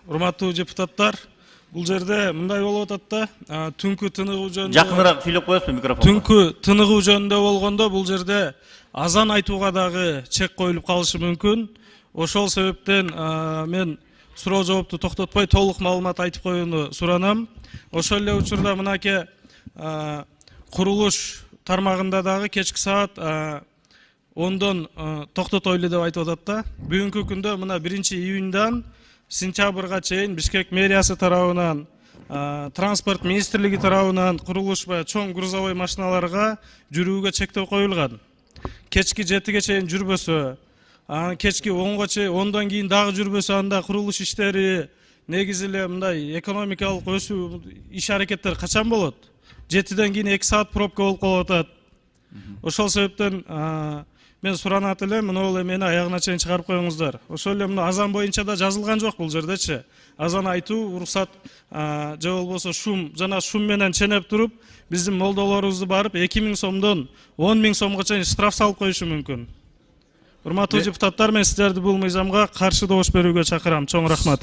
Урматтуу депутаттар, бул жерде мындай болуп атат да, түнкү тыныгуу жөнүндө. Жакыныраак сүйлөп коесузбу микрофонго? Түнкү тыныгуу жөнүндө болгондо бул жерде азан айтууга дагы чек коюлуп калышы мүмкүн. Ошол себептен мен суроо жоопту токтотпой толук маалымат айтып коюуну суранам. Ошол эле учурда мынакей курулуш тармагында дагы кечки саат 10дон токтотойлу деп айтып атат да. Бүгүнкү күндө мына 1-июньдан сентябрга чейин Бишкек мэриясы тарабынан, транспорт министрлиги тарабынан курулуш чоң грузовой машиналарга жүрүүгө чектөө коюлган. Кечки 7ге чейин жүрбөсө, кечки 10го чейин 10дон кийин дагы жүрбөсө, анда курулуш иштери негизи эле мындай экономикалык өсүү иш аракеттер качан болот? 7ден кийин 2 саат пробка болуп калып атат. Ошол себептен мен суранат элем, мына мени аягына чейин чыгарып коюңуздар. Ошол эле мына азан боюнча да жазылган жок бул жердечи. Азан айтуу, уруксат же болбосо шум, жана шум менен ченеп туруп, биздин молдолорубузду барып 2000 сомдон 10.000 сомго чейин штраф салып коюшу мүмкүн. Урматтуу депутаттар, мен сиздерди бул мыйзамга каршы добуш берүүгө чакырам. Чоң рахмат.